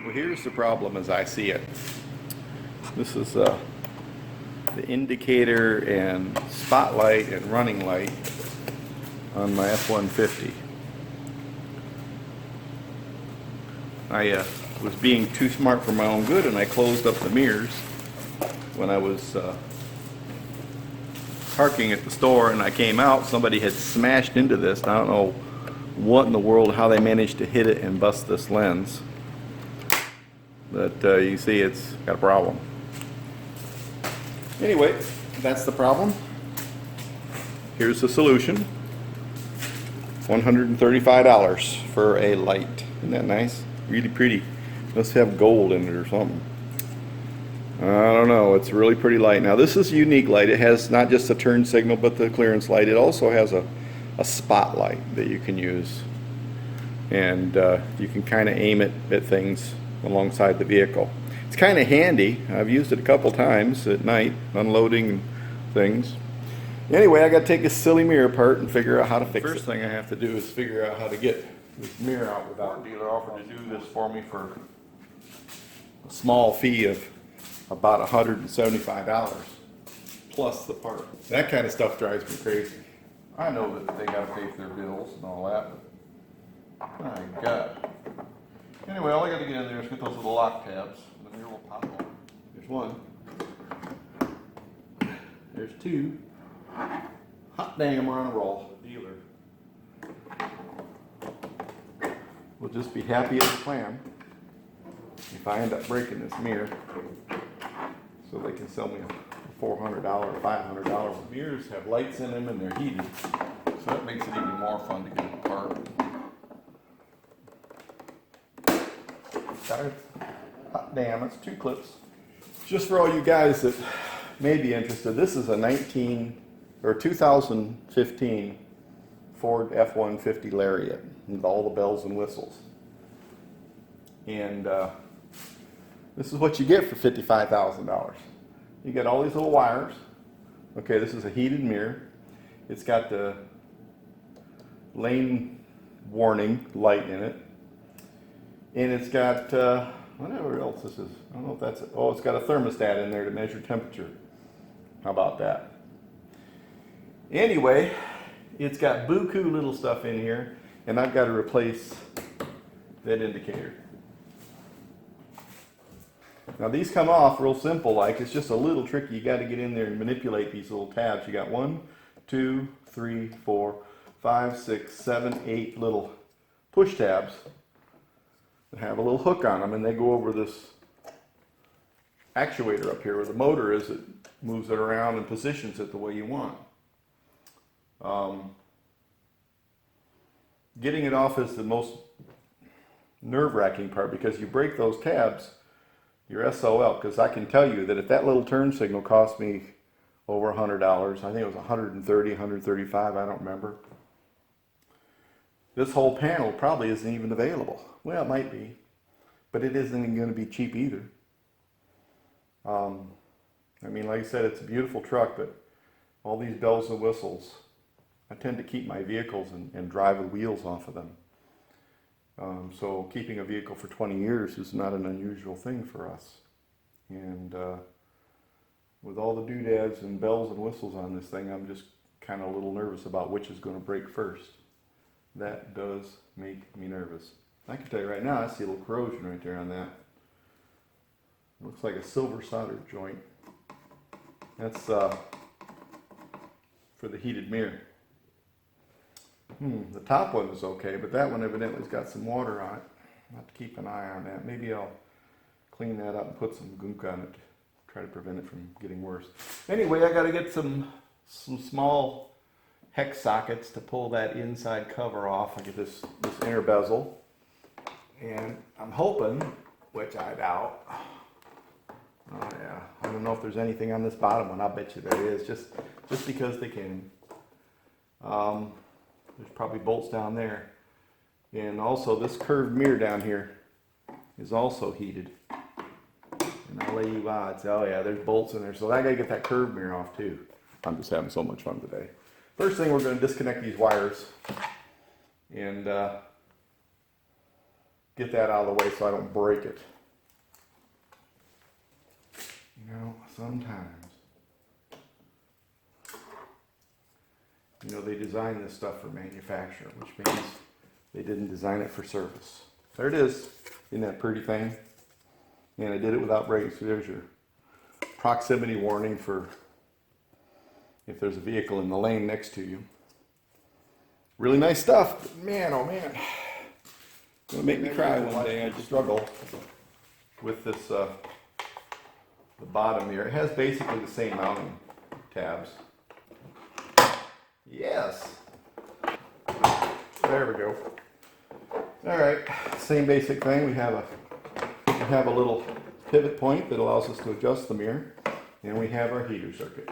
Well, here's the problem as I see it. This is the indicator and spotlight and running light on my F-150. I was being too smart for my own good, and I closed up the mirrors when I was parking at the store, and I came out. Somebody had smashed into this, and I don't know what in the world, how they managed to hit it and bust this lens. But you see it's got a problem. Anyway, that's the problem. Here's the solution. $135 for a light. Isn't that nice? Really pretty. Must have gold in it or something. I don't know. It's a really pretty light. Now this is a unique light. It has not just a turn signal but the clearance light. It also has a spotlight that you can use. And you can kind of aim it at things alongside the vehicle. It's kind of handy. I've used it a couple times at night, unloading things. Anyway, I got to take this silly mirror apart and figure out how to fix it. First thing I have to do is figure out how to get this mirror out without. The dealer offered to do this for me for a small fee of about $175 plus the part. That kind of stuff drives me crazy. I know that they got to pay for their bills and all that, but my God. Anyway, all I got to get in there is get those little lock tabs. The mirror will pop open. There's one. There's two. Hot dang, we're on a roll. The dealer will just be happy as a clam if I end up breaking this mirror, so they can sell me a $400 or $500. The mirrors have lights in them and they're heated, so that makes it even more fun to get it apart. Hot damn, that's two clips. Just for all you guys that may be interested, this is a 2015 Ford F-150 Lariat with all the bells and whistles. And this is what you get for $55,000. You get all these little wires. Okay, this is a heated mirror. It's got the lane warning light in it. And it's got, whatever else this is. I don't know if that's it. Oh, it's got a thermostat in there to measure temperature. How about that? Anyway, it's got buku little stuff in here, and I've got to replace that indicator. Now these come off real simple, like it's just a little tricky. You got to get in there and manipulate these little tabs. You got 1, 2, 3, 4, 5, 6, 7, 8 little push tabs that have a little hook on them, and they go over this actuator up here where the motor is. It moves it around and positions it the way you want. Getting it off is the most nerve-wracking part, because you break those tabs, you're SOL. Because I can tell you that if that little turn signal cost me over $100, I think it was $130, $135, I don't remember. This whole panel probably isn't even available. Well, it might be, but it isn't even going to be cheap either. I mean, like I said, it's a beautiful truck, but all these bells and whistles, I tend to keep my vehicles and drive the wheels off of them. So keeping a vehicle for 20 years is not an unusual thing for us. And with all the doodads and bells and whistles on this thing, I'm just kind of a little nervous about which is going to break first. That does make me nervous. I can tell you right now, I see a little corrosion right there on that. Looks like a silver solder joint. That's for the heated mirror. The top one is okay, but that one evidently has got some water on it. I'll have to keep an eye on that. Maybe I'll clean that up and put some gunk on it to try to prevent it from getting worse. Anyway, I got to get some small hex sockets to pull that inside cover off. I get this inner bezel, and I'm hoping, which I doubt. Oh yeah, I don't know if there's anything on this bottom one. I'll bet you there is, just because they can. There's probably bolts down there. And also this curved mirror down here is also heated. And I'll lay you odds. Oh yeah, there's bolts in there. So I gotta get that curved mirror off too. I'm just having so much fun today. First thing, we're gonna disconnect these wires. and get that out of the way so I don't break it. You know, sometimes, you know, they design this stuff for manufacture, which means they didn't design it for service. There it is. Isn't that a pretty thing? And I did it without breaking. So there's your proximity warning for if there's a vehicle in the lane next to you. Really nice stuff, but man, oh man. It's gonna make me cry one day. I just struggle with this, the bottom here. It has basically the same mounting tabs. Yes. There we go. All right, same basic thing. We have a little pivot point that allows us to adjust the mirror, and we have our heater circuit.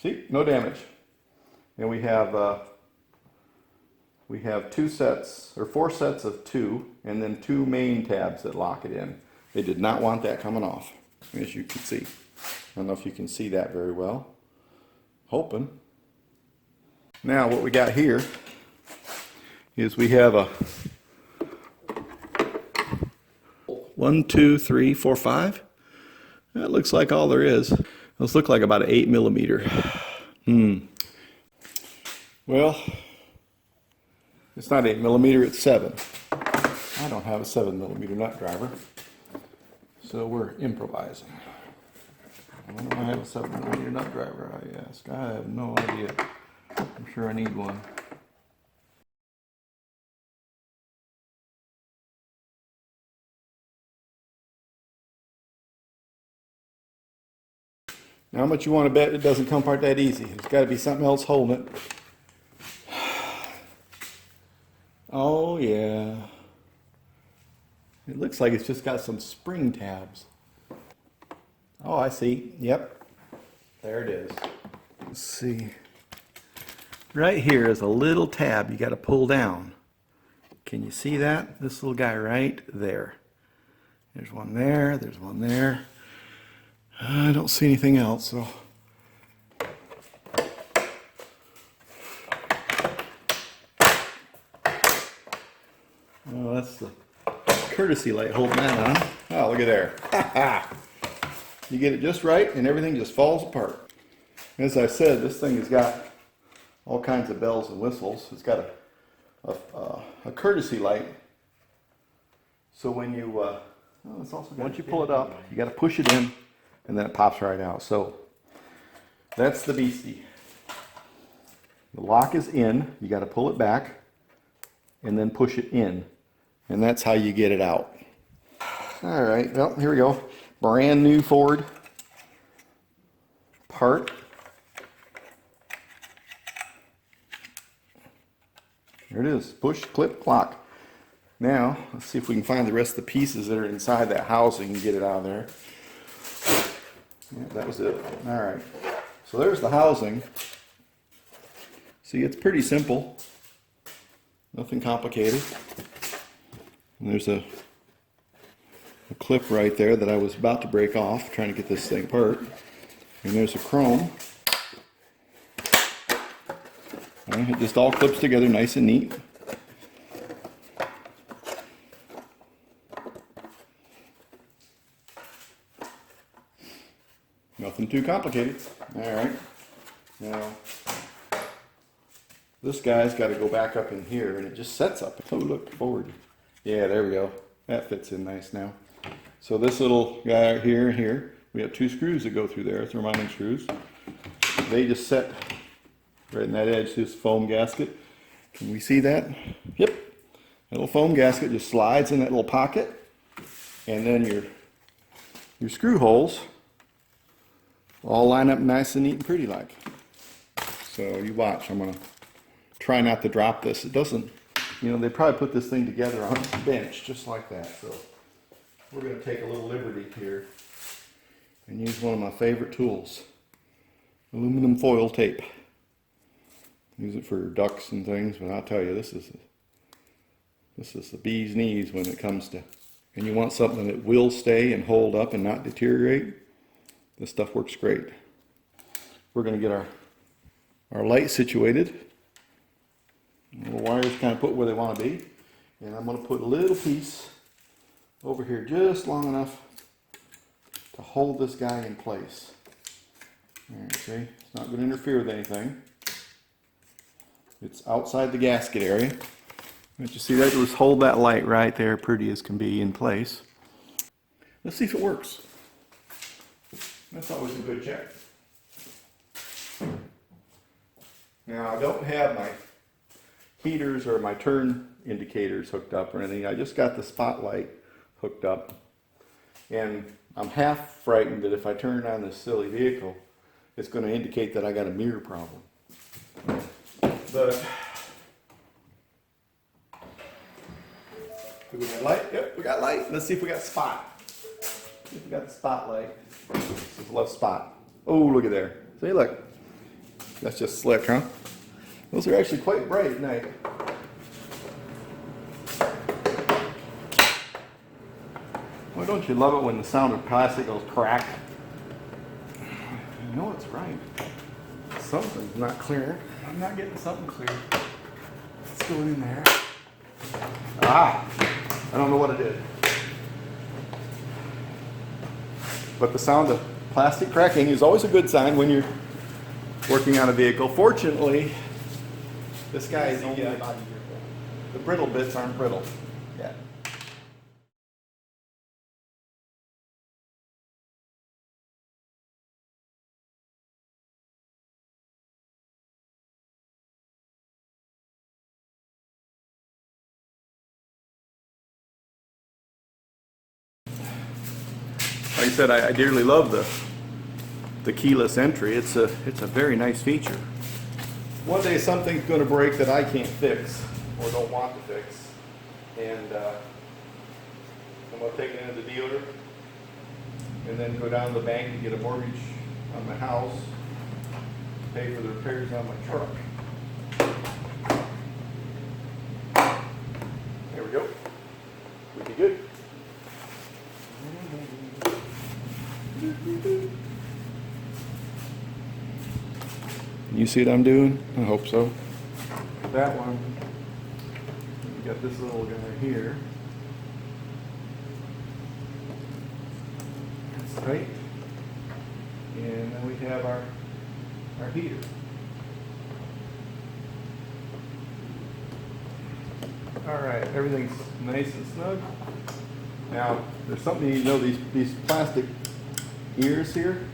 See, no damage. And we have 2 sets or 4 sets of 2, and then 2 main tabs that lock it in. They did not want that coming off, as you can see. I don't know if you can see that very well. Hoping. Now what we got here is we have a 1, 2, 3, 4, 5. That looks like all there is. Those look like about an 8mm. Well, it's not 8mm, it's 7. I don't have a 7mm nut driver, so we're improvising. Why don't I have a 7mm nut driver, I ask? I have no idea. I'm sure I need one. Now, how much you want to bet it doesn't come apart that easy? There's got to be something else holding it. Oh, yeah. It looks like it's just got some spring tabs. Oh, I see. Yep. There it is. Let's see. Right here is a little tab you got to pull down. Can you see that? This little guy right there. There's one there. There's one there. I don't see anything else, so. Oh, that's the courtesy light holding that on. Oh, look at there. You get it just right and everything just falls apart. As I said, this thing has got all kinds of bells and whistles. It's got a courtesy light. So when you, it's also once you pull it up, you got to push it in and then it pops right out. So that's the beastie. The lock is in, you got to pull it back and then push it in. And that's how you get it out. All right, well, here we go. Brand new Ford part. There it is, push, clip, lock. Now, let's see if we can find the rest of the pieces that are inside that housing and get it out of there. Yeah, that was it. All right, so there's the housing. See, it's pretty simple. Nothing complicated. And there's a clip right there that I was about to break off, trying to get this thing apart. And there's a chrome. And it just all clips together nice and neat. Nothing too complicated. All right. Now, this guy's got to go back up in here, and it just sets up. Oh, look forward. Yeah, there we go. That fits in nice now. So this little guy here and here, we have 2 screws that go through there, thermometer screws. They just set right in that edge, this foam gasket. Can we see that? Yep. That little foam gasket just slides in that little pocket, and then your screw holes all line up nice and neat and pretty like. So you watch, I'm gonna try not to drop this. It doesn't, you know, they probably put this thing together on a bench just like that. So we're gonna take a little liberty here and use one of my favorite tools, aluminum foil tape. Use it for ducks and things, but I'll tell you, this is the bee's knees when it comes to, and you want something that will stay and hold up and not deteriorate. This stuff works great. we're going to get our light situated. The wires kind of put where they want to be. And I'm going to put a little piece over here just long enough to hold this guy in place. There, see? It's not going to interfere with anything. It's outside the gasket area. But you see that? Just hold that light right there, pretty as can be, in place. Let's see if it works. That's always a good check. Now, I don't have my heaters or my turn indicators hooked up or anything. I just got the spotlight hooked up. And I'm half frightened that if I turn on this silly vehicle, it's going to indicate that I got a mirror problem. But do we got light? Yep, we got light. Let's see if we got spot. See if we got the spotlight. This is the left spot. Oh, look at there. See, look. That's just slick, huh? Those are actually quite bright at night. Well, don't you love it when the sound of plastic goes crack? You know it's right. Something's not clear. I'm not getting something clear. Let's go in there. Ah! I don't know what it is. But the sound of plastic cracking is always a good sign when you're working on a vehicle. Fortunately, this guy is only about a year old. The brittle bits aren't brittle yet. Like I said, I dearly love the keyless entry. It's a very nice feature. One day something's going to break that I can't fix or don't want to fix, and I'm going to take it into the dealer and then go down to the bank and get a mortgage on my house, pay for the repairs on my truck. There we go. We'll be good. You see what I'm doing? I hope so. That one, we got this little guy here. That's right. And then we have our heater. All right, everything's nice and snug. Now, there's something you need to know, these plastic ears here,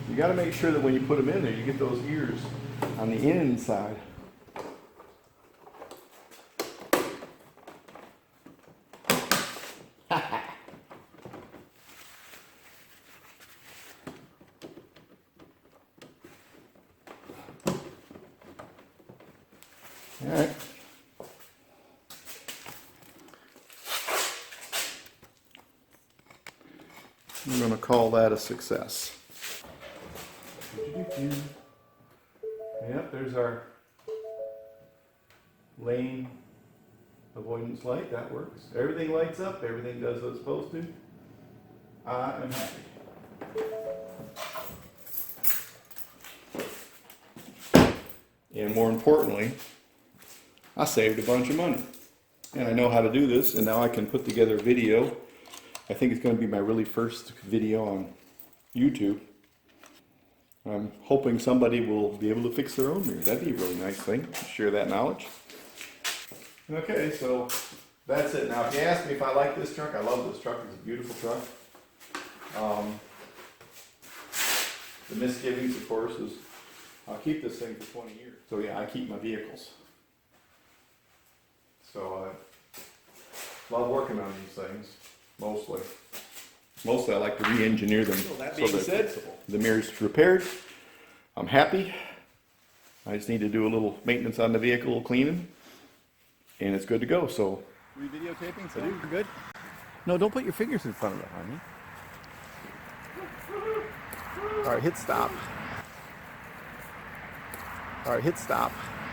you got to make sure that when you put them in there, you get those ears on the inside. All right. We're going to call that a success. Yep, there's our lane avoidance light. That works. Everything lights up. Everything does what it's supposed to. I am happy. And more importantly, I saved a bunch of money. And I know how to do this, and now I can put together a video. I think it's going to be my really first video on YouTube. I'm hoping somebody will be able to fix their own mirror. That'd be a really nice thing, to share that knowledge. Okay, so that's it. Now, if you ask me if I like this truck, I love this truck. It's a beautiful truck. The misgivings, of course, is I'll keep this thing for 20 years. So yeah, I keep my vehicles. So I love working on these things, mostly. Mostly I like to re-engineer them so that the mirror's repaired. I'm happy. I just need to do a little maintenance on the vehicle, a little cleaning, and it's good to go. So, are we videotaping? So you're good? No, don't put your fingers in front of it, honey. All right, hit stop. All right, hit stop.